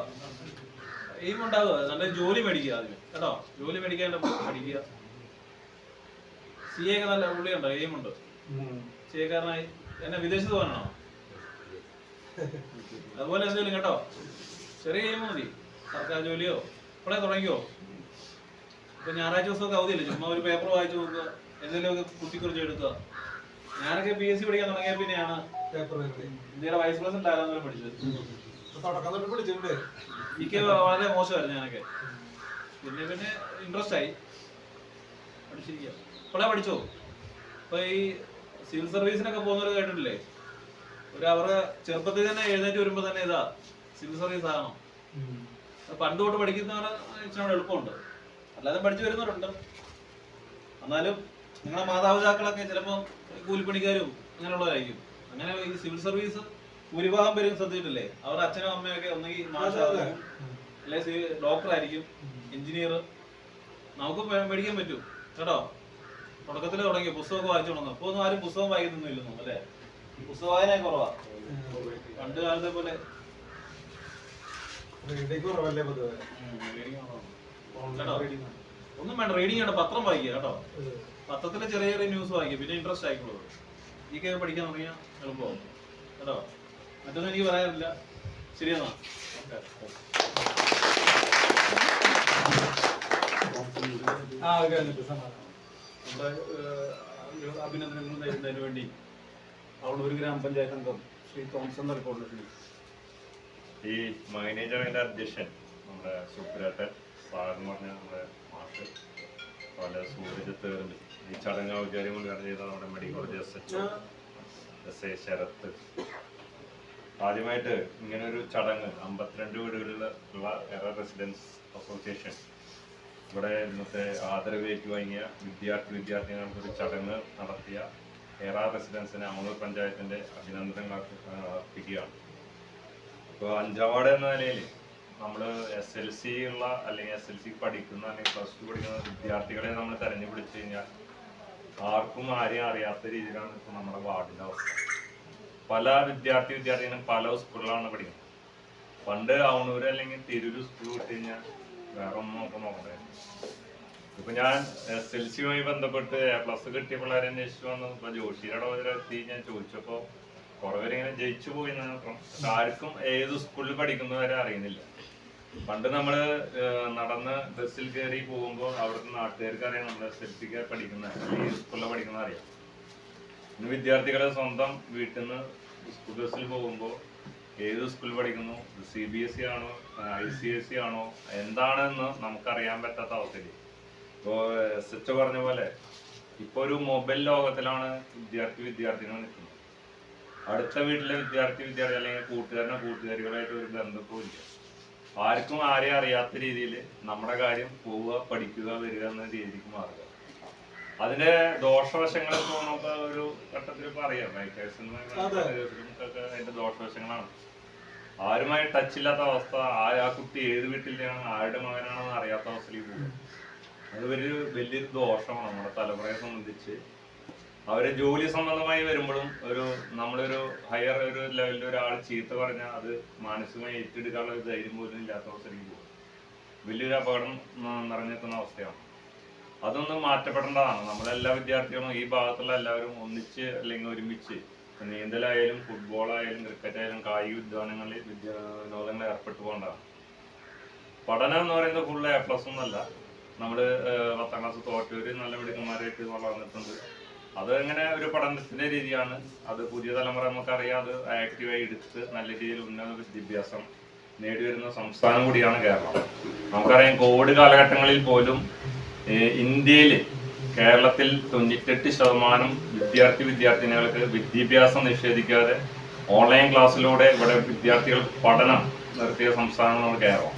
എയിം ഉണ്ടാവുക. നല്ല ജോലി മേടിക്കുക ആദ്യം കേട്ടോ. ജോലി മേടിക്കാണ്ട് പഠിക്കുക. CA ഒക്കെ നല്ല പുള്ളിയുണ്ടോ? എയിമുണ്ട്. CA കാരനായി എന്നെ വിദേശത്ത് പോകാനാണോ? അതുപോലെ എന്തെങ്കിലും കേട്ടോ. ചെറിയ എയിം മതി. സർക്കാർ ജോലിയോ ഇപ്പോഴേ തുടങ്ങിയോ? ഇപ്പൊ ഞായറാഴ്ച ദിവസമൊക്കെ അവധിയില്ല. ചുമ്മാ ഒരു പേപ്പർ വായിച്ചു നോക്കുക, എന്തെങ്കിലുമൊക്കെ കുത്തിക്കുറിച്ച് എടുക്കുക. ഞാനൊക്കെ PSC പഠിക്കാൻ തുടങ്ങിയ പിന്നെയാണ് ഇന്ത്യയുടെ വൈസ് പ്രസിഡന്റ് ആകാൻ പഠിച്ചത്. എനിക്ക് വളരെ മോശമായിരുന്നു ഞാനൊക്കെ. പിന്നെ ഇൻട്രസ്റ്റ് ആയി പഠിച്ചിരിക്കുക. ഇപ്പോഴേ പഠിച്ചോ? ഇപ്പൊ ഈ സിവിൽ സർവീസിനൊക്കെ പോകുന്നവർ കേട്ടിട്ടില്ലേ? അവരുടെ ചെറുപ്പത്തിൽ തന്നെ എഴുന്നേറ്റ് വരുമ്പോ തന്നെ ഇതാ സിവിൽ സർവീസ് ആകണം. പണ്ട് തൊട്ട് പഠിക്കുന്നവർ ഇച്ചിരി എളുപ്പമുണ്ട്. അല്ലാതെ പഠിച്ചു വരുന്നവരുണ്ട്. എന്നാലും നിങ്ങളെ മാതാപിതാക്കളൊക്കെ ചിലപ്പോൾ കൂലിപ്പണിക്കാരും അങ്ങനെയുള്ളവരായിരിക്കും. അങ്ങനെ ഈ സിവിൽ സർവീസ് ഭൂരിഭാഗം പേരും ശ്രദ്ധിച്ചിട്ടില്ലേ? അവരുടെ അച്ഛനും അമ്മയൊക്കെ ഒന്നെങ്കിൽ മാഷായിരിക്കും, അല്ലെങ്കിൽ ഡോക്ടർ ആയിരിക്കും, എഞ്ചിനീയർ. നമുക്ക് മേടിക്കാൻ പറ്റും കേട്ടോ. തുടക്കത്തിൽ തുടങ്ങി പുസ്തകമൊക്കെ വായിച്ചു തുടങ്ങും. ഇപ്പൊ ഒന്നും ആരും പുസ്തകം വായിക്കുന്നൊന്നും അല്ലേ? പുസ്തക വായന കുറവാ. പണ്ട് കാലത്തെ പോലെ ഒന്നും വേണ്ട. റീഡിങ് വേണ്ട. പത്രം വായിക്കുക കേട്ടോ. പത്രത്തിലെ ചെറിയ ചെറിയ ന്യൂസ് വായിക്കുക. പിന്നെ ഇൻട്രസ്റ്റ് ആയിക്കോളൂ. ഈ ഒക്കെ പഠിക്കാൻ തുടങ്ങിയാൽ എളുപ്പമാവും കേട്ടോ. മറ്റൊന്നും എനിക്ക് പറയാനില്ല. ശരിയെന്നാ. അഭിനന്ദനങ്ങൾ നേരുന്നതിന് വേണ്ടി അവിടെ ഒരു ഗ്രാമപഞ്ചായത്ത് അംഗം ശ്രീ തോമസൻ റിപ്പോർട്ടിട്ടുണ്ട്. ഈ മൈനേജറിന്റെ അധ്യക്ഷൻ നമ്മുടെ സുപ്രേട്ടൻ സാറെന്ന് പറഞ്ഞ നമ്മുടെ മാഷ് പല സൂര്യത്തുണ്ട്. ഈ ചടങ്ങ് ഔദ്യോഗികം ഉദ്ഘാടനം ചെയ്ത നമ്മുടെ മെഡിക്കൽ കോളേജ് SI ശരത്ത്. ആദ്യമായിട്ട് ഇങ്ങനെ ഒരു ചടങ്ങ് 52 വീടുകളിലുള്ള എറ റെസിഡൻസ് അസോസിയേഷൻ ഇവിടെ ഇന്നത്തെ ആദരവ് ഏറ്റുവാങ്ങിയ വിദ്യാർത്ഥികൾക്ക് ഒരു ചടങ്ങ് നടത്തിയ എറ റെസിഡൻസിന് അമൂർ പഞ്ചായത്തിന്റെ അഭിനന്ദനങ്ങൾ അർപ്പിക്കുകയാണ്. ഇപ്പോൾ 5ാം വാർഡ് എന്ന നിലയിൽ നമ്മൾ SLC ഉള്ള അല്ലെങ്കിൽ SLC പഠിക്കുന്ന അല്ലെങ്കിൽ +2 പഠിക്കുന്ന വിദ്യാർത്ഥികളെ നമ്മൾ തെരഞ്ഞെടുപ്പിച്ചു കഴിഞ്ഞാൽ ആർക്കും ആരെയും അറിയാത്ത രീതിയിലാണ് ഇപ്പോൾ നമ്മുടെ വാർഡിൻ്റെ അവസ്ഥ. പല വിദ്യാർത്ഥികളും പല സ്കൂളിലാണ് പഠിക്കുന്നത്. പണ്ട് അവണൂർ അല്ലെങ്കിൽ തിരൂര് സ്കൂൾ വിട്ട് കഴിഞ്ഞാൽ വേറെ ഒന്നും നോക്കണ്ടേ. ഇപ്പൊ ഞാൻ SLCയുമായി ബന്ധപ്പെട്ട് A+ കിട്ടിയ പിള്ളേരെ അന്വേഷിച്ചു വന്നു. ഇപ്പൊ ജോഷിയുടെ എത്തി ഞാൻ ചോദിച്ചപ്പോ കുറവരിങ്ങനെ ജയിച്ചു പോയി. ആർക്കും ഏത് സ്കൂളിൽ പഠിക്കുന്നവരെ അറിയുന്നില്ല. പണ്ട് നമ്മള് നടന്ന് ബസ്സിൽ കയറി പോകുമ്പോൾ അവിടുത്തെ നാട്ടുകാർക്ക് അറിയാം നമ്മൾ SLCക്ക് പഠിക്കുന്ന അല്ലെങ്കിൽ സ്കൂളിൽ പഠിക്കുന്ന അറിയാം. ഇന്ന് വിദ്യാർത്ഥികളെ സ്വന്തം വീട്ടിൽ നിന്ന് സ്കൂൾ ബസ്സിൽ പോകുമ്പോൾ ഏത് സ്കൂളിൽ പഠിക്കുന്നു, CBSE ആണോ ICSE ആണോ എന്താണെന്ന് നമുക്കറിയാൻ പറ്റാത്ത അവസ്ഥയിൽ. ഇപ്പോൾ SH പറഞ്ഞ പോലെ ഇപ്പൊ ഒരു മൊബൈൽ ലോകത്തിലാണ് വിദ്യാർത്ഥികൾ നിൽക്കുന്നത്. അടുത്ത വീട്ടിലെ വിദ്യാർത്ഥി അല്ലെങ്കിൽ കൂട്ടുകാരികളായിട്ട് ഒരു ബന്ധവും ഇല്ല. ആർക്കും ആരെയും അറിയാത്ത രീതിയിൽ നമ്മുടെ കാര്യം പോവുക, പഠിക്കുക, വരിക എന്ന രീതിക്ക് മാറുക. അതിന്റെ ദോഷവശങ്ങളൊക്കെ നമുക്ക് ഒരു ഘട്ടത്തിൽ പറയാം. അതിന്റെ ദോഷവശങ്ങളാണ്. ആരുമായി ടച്ചില്ലാത്ത അവസ്ഥ, ആ കുട്ടി ഏത് വീട്ടിലാണ് ആരുടെ മകനാണെന്ന് അറിയാത്ത അവസ്ഥയിൽ പോകും. അത് വലിയൊരു ദോഷമാണ് നമ്മുടെ തലമുറയെ സംബന്ധിച്ച്. അവരെ ജോലി സംബന്ധമായി വരുമ്പോഴും നമ്മളൊരു ഹയർ ഒരു ലെവലിൽ ഒരാൾ ചീത്ത പറഞ്ഞാൽ അത് മാനസികമായി ഏറ്റെടുക്കാനുള്ള ഒരു ധൈര്യം പോലും ഇല്ലാത്ത അവസ്ഥയിലേക്ക് പോകും. വലിയൊരു അപകടം നിറഞ്ഞെത്തുന്ന അവസ്ഥയാണ്. അതൊന്നും മാറ്റപ്പെടേണ്ടതാണ്. നമ്മളെല്ലാ വിദ്യാർത്ഥികളും ഈ ഭാഗത്തുള്ള എല്ലാവരും ഒന്നിച്ച് അല്ലെങ്കിൽ ഒരുമിച്ച് നീന്തലായാലും ഫുട്ബോളായാലും ക്രിക്കറ്റായാലും കായിക വിദ്വാനങ്ങളിൽ വിനോദങ്ങളിൽ ഏർപ്പെട്ടു പോകേണ്ടതാണ്. പഠനം എന്ന് പറയുന്നത് ഫുൾ A+ ഒന്നല്ല. നമ്മൾ 10ാം ക്ലാസ് തോറ്റവര് നല്ല മിടുക്കന്മാരായിട്ട് വളർന്നിട്ടുണ്ട്. അത് അങ്ങനെ ഒരു പഠനത്തിന്റെ രീതിയാണ്. അത് പുതിയ തലമുറ നമുക്കറിയാം. അത് ആക്റ്റീവായി എടുത്ത് നല്ല രീതിയിൽ ഉന്നത വിദ്യാഭ്യാസം നേടിവരുന്ന സംസ്ഥാനം കൂടിയാണ് കേരളം. നമുക്കറിയാം കോവിഡ് കാലഘട്ടങ്ങളിൽ പോലും ഇന്ത്യയിൽ കേരളത്തിൽ 98% വിദ്യാർത്ഥിനികൾക്ക് വിദ്യാഭ്യാസം നിഷേധിക്കാതെ ഓൺലൈൻ ക്ലാസ്സിലൂടെ ഇവിടെ വിദ്യാർത്ഥികൾ പഠനം നിർത്തിയ സംസ്ഥാനമാണ് കേരളം.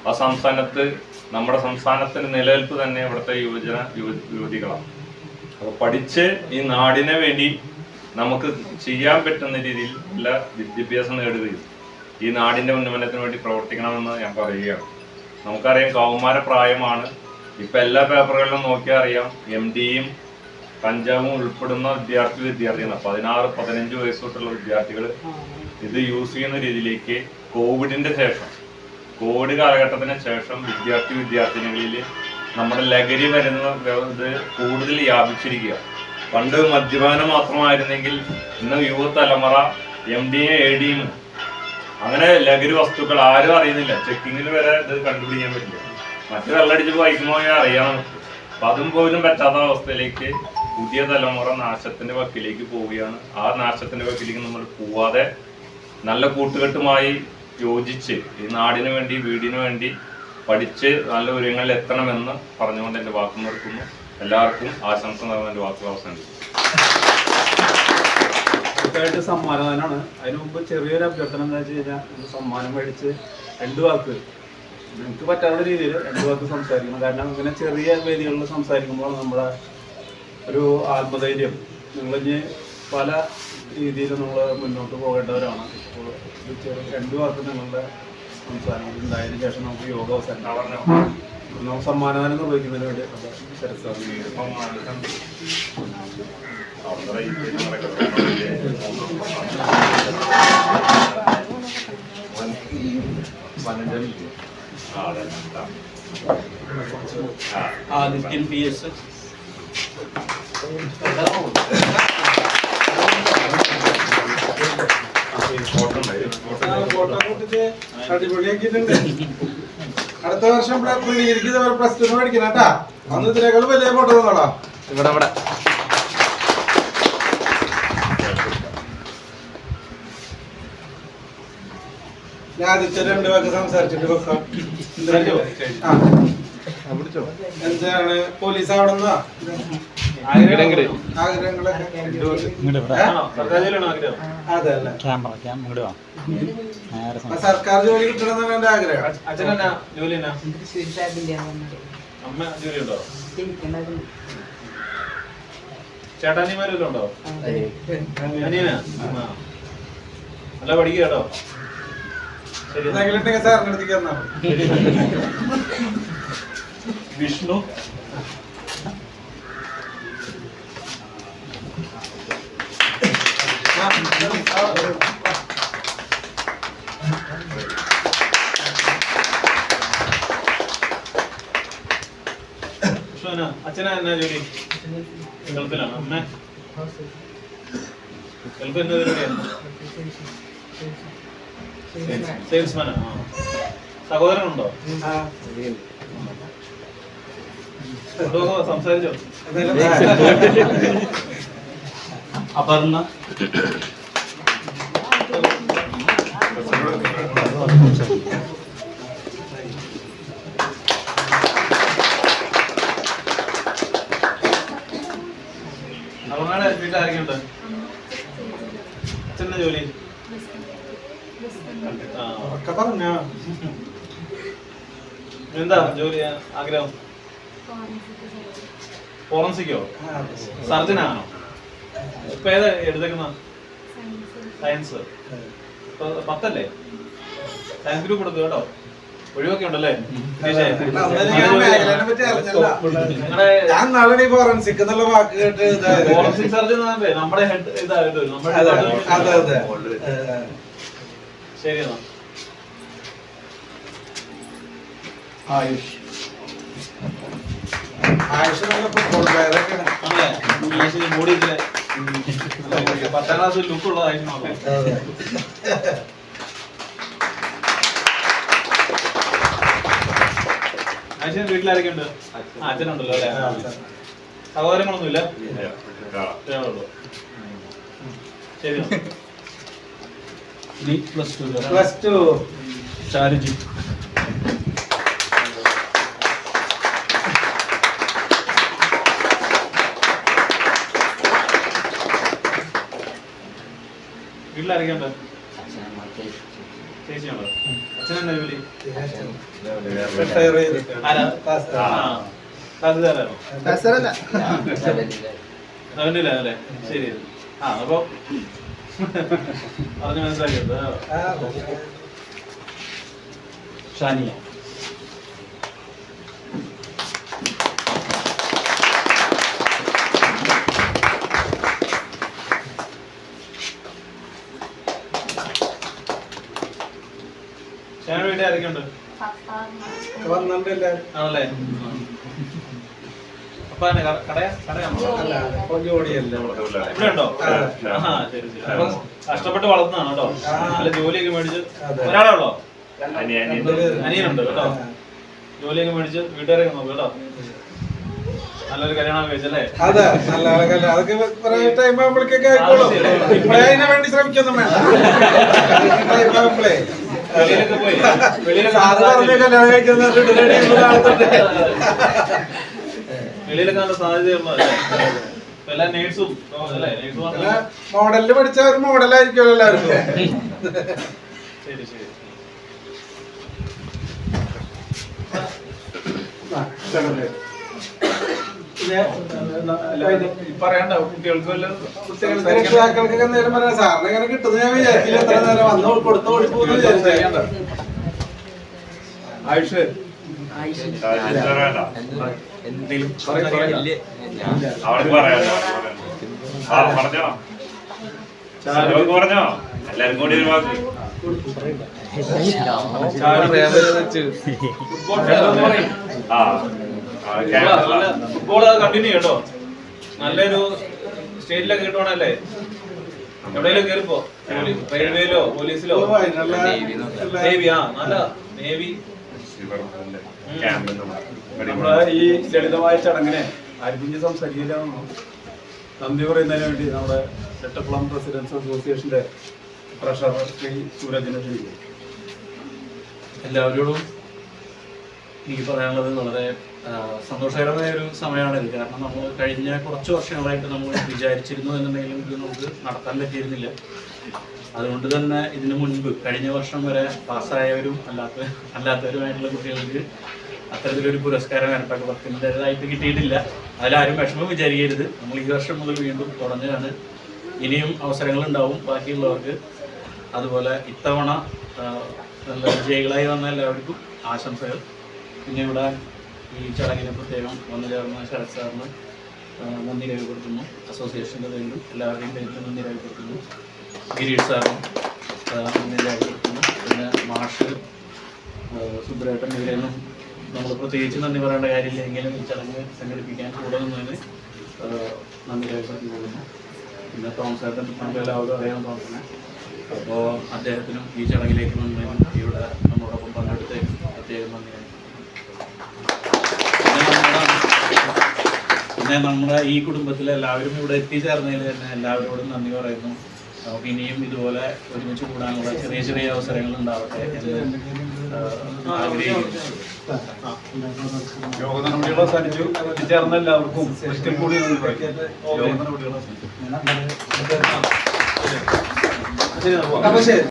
ആ സംസ്ഥാനത്ത് നമ്മുടെ സംസ്ഥാനത്തിന് നിലനിൽപ്പ് തന്നെ ഇവിടുത്തെ യുവതികളാണ്. അപ്പോൾ പഠിച്ച് ഈ നാടിനെ വേണ്ടി നമുക്ക് ചെയ്യാൻ പറ്റുന്ന രീതിയിലുള്ള വിദ്യാഭ്യാസം നേടുകയും ഈ നാടിന്റെ ഉന്നമനത്തിന് വേണ്ടി പ്രവർത്തിക്കണമെന്ന് ഞാൻ പറയുകയാണ്. നമുക്കറിയാം കൗമാര പ്രായമാണ്. ഇപ്പൊ എല്ലാ പേപ്പറുകളിലും നോക്കിയാൽ അറിയാം MDയും കഞ്ചാവും ഉൾപ്പെടുന്ന വിദ്യാർത്ഥികളാണ്. 16-15 വയസ്സ് തൊട്ടുള്ള വിദ്യാർത്ഥികൾ ഇത് യൂസ് ചെയ്യുന്ന രീതിയിലേക്ക് കോവിഡ് കാലഘട്ടത്തിന് ശേഷം വിദ്യാർത്ഥിനികളിൽ നമ്മുടെ ലഹരി വരുന്ന ഇത് കൂടുതൽ വ്യാപിച്ചിരിക്കുക. പണ്ട് മദ്യപാനം മാത്രമായിരുന്നെങ്കിൽ ഇന്ന് യുവതലമുറ MDയും ADയും അങ്ങനെ ലഹരി വസ്തുക്കൾ ആരും അറിയുന്നില്ല. ചെക്കിങ്ങിന് വരെ ഇത് കണ്ടുപിടിക്കാൻ പറ്റില്ല. മറ്റു വെള്ളടിച്ച് ബൈക്കുമ്പോൾ അറിയാൻ പറ്റും. അപ്പൊ അതും പോലും പറ്റാത്ത അവസ്ഥയിലേക്ക് പുതിയ തലമുറ നാശത്തിന്റെ വക്കിലേക്ക് പോവുകയാണ്. ആ നാശത്തിന്റെ വക്കിലേക്ക് നമ്മൾ പോവാതെ നല്ല കൂട്ടുകെട്ടുമായി യോജിച്ച് ഈ നാടിന് വേണ്ടി വീടിന് വേണ്ടി പഠിച്ച് നല്ല ഉയരങ്ങളിൽ എത്തണമെന്ന് പറഞ്ഞുകൊണ്ട് എൻ്റെ വാക്ക് നിർത്തുന്നു. എല്ലാവർക്കും ആശംസ നൽകുന്ന എൻ്റെ വാക്കുകൾ അവസാനിക്കും. സമ്മാനദാനാണ്. അതിനു മുമ്പ് ചെറിയൊരു അഭ്യർത്ഥന എന്താ വെച്ച് കഴിഞ്ഞാൽ സമ്മാനം മേടിച്ച് 2 വാക്ക് നിങ്ങൾക്ക് പറ്റാത്ത രീതിയിൽ 2 വാക്ക് സംസാരിക്കണം. കാരണം ഇങ്ങനെ ചെറിയ വേദികളിൽ സംസാരിക്കുമ്പോൾ നമ്മുടെ ഒരു ആത്മധൈര്യം നിങ്ങളിഞ്ഞ് പല രീതിയിലും നമ്മൾ മുന്നോട്ട് പോകേണ്ടവരാണ്. അപ്പോൾ ഇത് 2 വാക്ക് നിങ്ങളുടെ സംസാരം ഉണ്ടായതിനു ശേഷം നമുക്ക് യോഗ അവസാനം സമ്മാനദാനം നിർവഹിക്കുന്നതിന് വേണ്ടി ആദിത്യൻ PS ഫോട്ടോ കൂട്ടിട്ട് അടിപൊളിയാക്കിയിട്ടുണ്ട്. അടുത്ത വർഷം +2 പഠിക്കണം കേട്ടാ. അന്ന് ഇതിനേക്കാൾ വലിയ ഫോട്ടോ തന്നോടാ. ഇവിടെ ഞാൻ ആദ്യത്തെ 2 വാക്ക് സംസാരിച്ചിട്ട് വെക്കാം. എന്താണ് പോലീസ് ആവണമെന്നാ ആഗ്രഹങ്ങളൊക്കെ? അതല്ല, സർക്കാർ ജോലി കിട്ടണമെന്നാണ് എന്റെ ആഗ്രഹം. അച്ഛനെന്നാ ജോലി എന്നാ? അമ്മ ജോലി ഉണ്ടോ? ചേട്ടാനിമാരെല്ലാം ഉണ്ടോ? അനിയനാ? നല്ല പഠിക്കുക കേട്ടോ. എന്തെങ്കിലും സാറിന് അടുത്തേക്ക് തന്നാ വിഷ്ണു അച്ഛനാ എന്നാ ജോലി? ഗൾഫിലാണ്. അമ്മ ഗൾഫ് എന്താ ജോലിയാണ്? സെയിൽസ്മാനാ. സഹോദരനുണ്ടോ? സംസാരിച്ചോ? അപർണ അപർണയുടെ വീട്ടിൽ ആരൊക്കെയുണ്ട്? അച്ഛൻ്റെ ജോലി എന്താ ജോലി ആഗ്രഹം? ഫോറൻസിക്കോ? സർജനാണോ? ഇപ്പൊ ഏതാ എടുത്തേക്കുന്ന? സയൻസ്. 10 സയൻസ് ഗ്രൂപ്പ് എടുത്തു കേട്ടോ. ഒഴിവൊക്കെ ഉണ്ടല്ലേ? ഫോറൻസിക് സർജൻ നമ്മുടെ ഹെഡ് ഇതായിട്ട് ശരി എന്നാ. ആയുഷ് നല്ല ഫുട്ബോൾ പ്ലെയറൊക്കെയാണ്. ബോഡി 10ാം ക്ലാസ് ലുക്ക് ഉള്ള ആയുഷ്. ആയുഷിന്റെ വീട്ടിലാരൊക്കെ ഉണ്ട്? അച്ഛനുണ്ടല്ലോ അല്ലേ? സഹോദരങ്ങളൊന്നുമില്ല? ശരി. +2 ഷാരുജി. വീട്ടിലാരൊക്കെ ഉണ്ട്? ചേച്ചിയുണ്ടോ? അച്ഛനെന്താ ജോലി? അവൻ്റെ അല്ലേ? ശരി. ആ അപ്പൊ പറഞ്ഞ് മനസ്സിലാക്കിയത് ഷാനിയ. ഷാനിയുടെ വീട്ടിൽ ആരൊക്കെ ഉണ്ട്? ആണല്ലേ? അപ്പൊ കടയാണോ? ജോഡിയല്ലേ ഇവിടെ ഉണ്ടോ? ആ ശരി ശരി. അപ്പൊ കഷ്ടപ്പെട്ട് വളർന്നതാണ് കേട്ടോ. നല്ല ജോലിയൊക്കെ മേടിച്ച്. ഒരാളെ ഉള്ളോ? അനിയനുണ്ട് കേട്ടോ. ജോലിയൊക്കെ മേടിച്ച് വീട്ടുകാരൊക്കെ നോക്കും കേട്ടോ. നല്ലൊരു കല്യാണം കഴിച്ചല്ലേ? അതെ, നല്ല കല്യാണം. അതൊക്കെ കുറെ ടൈം ആകുമ്പോഴേക്കൊക്കെ ആയിക്കോളും. ഇപ്പഴേ അതിന് വേണ്ടി ശ്രമിക്കൊന്നും വേണ്ട. ടൈം ആകുമ്പോഴേ വെളിയിലൊക്കെ പോയി കല്യാണം കഴിക്കുന്ന വെളിയിലൊക്കെ നല്ല സാധ്യതയുള്ളതല്ലേ? എല്ലാ നേഴ്സും അല്ലേ? നേഴ്സും മോഡലില് പഠിച്ച ഒരു മോഡലായിരിക്കുമല്ലോ എല്ലാവർക്കും. ശരി ശരി. പറയണ്ട കുട്ടികൾക്ക് വല്ല രക്ഷിതാക്കൾക്കൊക്കെ നേരം പറയാം. സാറിന് എങ്ങനെ കിട്ടുന്നത് ഞാൻ വിചാരിച്ചില്ല. എത്ര നേരം വന്ന് കൊടുത്ത് ഓടിപ്പോന്ന് വിചാരിച്ചു. ആയുഷ് പറഞ്ഞോ എല്ലാരും കൂടി ഒരു വാക്ക്. ഫുട്ബോൾ കണ്ടിന്യൂ കേട്ടോ. നല്ലൊരു സ്റ്റേറ്റിലൊക്കെ കിട്ടുവാണല്ലേ? എവിടെയെങ്കിലും കയറിപ്പോ. റെയിൽവേയിലോ പോലീസിലോ നേവി. ആ നല്ല നേവി. നമ്മളെ ഈ ലളിതമായ ചടങ്ങിനെ അരിഞ്ഞ് സംസാരിക്കില്ല. നന്ദി പറയുന്നതിന് വേണ്ടി നമ്മുടെ സെട്ടക്കുളം റെസിഡൻസ് അസോസിയേഷന്റെ ട്രഷറർ ശ്രീ സൂരജിനെ ക്ഷണിക്കും. എല്ലാവരോടും എനിക്ക് പറയാനുള്ളത് വളരെ സന്തോഷകരമായ ഒരു സമയമാണിത്. കാരണം നമ്മൾ കഴിഞ്ഞ കുറച്ച് വർഷങ്ങളായിട്ട് നമ്മൾ വിചാരിച്ചിരുന്നു എന്നുണ്ടെങ്കിലും ഇത് നമുക്ക് നടത്താൻ പറ്റിയിരുന്നില്ല. അതുകൊണ്ട് തന്നെ ഇതിനു മുൻപ് കഴിഞ്ഞ വർഷം വരെ പാസ്സായവരും അല്ലാത്തവരുമായിട്ടുള്ള കുട്ടികൾക്ക് അത്തരത്തിലൊരു പുരസ്കാരം കനപ്പാക്കത്തിൻ്റെതായിട്ട് കിട്ടിയിട്ടില്ല. അതിലാരും വിഷമം വിചാരിക്കരുത്. നമ്മൾ ഈ വർഷം മുതൽ വീണ്ടും തുടങ്ങുകയാണ്. ഇനിയും അവസരങ്ങളുണ്ടാവും ബാക്കിയുള്ളവർക്ക്. അതുപോലെ ഇത്തവണ നല്ല വിജയികളായി വന്ന എല്ലാവർക്കും ആശംസകൾ. പിന്നെ ഇവിടെ ഈ ചടങ്ങിന് പ്രത്യേകം വന്നു ചേർന്ന ശരത് സാറിന് നന്ദി രേഖപ്പെടുത്തുന്നു. അസോസിയേഷൻ്റെ പേരിലും എല്ലാവരുടെയും പേരിലും നന്ദി രേഖപ്പെടുത്തുന്നു. ഗിരീഷ് സാറും നന്ദി രേഖപ്പെടുത്തുന്നു. പിന്നെ മാഷ് സുബ്രേട്ടൻ ഇവരെയൊന്നും നമ്മൾ പ്രത്യേകിച്ച് നന്ദി പറയേണ്ട കാര്യമില്ല. എങ്കിലും ഈ ചടങ്ങ് സംഘടിപ്പിക്കാൻ കൂടെ നിന്നതിന് നന്ദി രേഖപ്പെടുത്തി പോകുന്നു. പിന്നെ തോമസേട്ടൻ നമുക്ക് എല്ലാവരും അറിയാൻ തോന്നുന്നത്. അപ്പോൾ അദ്ദേഹത്തിനും ഈ ചടങ്ങിലേക്ക് വന്നതിനും ഇവിടെ നമ്മളോടൊപ്പം പങ്കെടുത്തതിനും പ്രത്യേകം നന്ദി. പിന്നെ നമ്മുടെ ഈ കുടുംബത്തിലെ എല്ലാവരും ഇവിടെ എത്തിച്ചേർന്നതിൽ തന്നെ എല്ലാവരോടും നന്ദി പറയുന്നു. നമുക്ക് ഇനിയും ഇതുപോലെ ഒരുമിച്ച് കൂടാനുള്ള ചെറിയ ചെറിയ അവസരങ്ങൾ ഉണ്ടാവട്ടെ എന്ന് ആഗ്രഹിക്കുന്നു. യോഗ നടപടികൾ അവസാനിച്ചു. എത്തിച്ചേർന്ന എല്ലാവർക്കും ഒരിക്കൽ കൂടി യോഗ നടപടികൾ അവസാനിച്ചു. ശരി.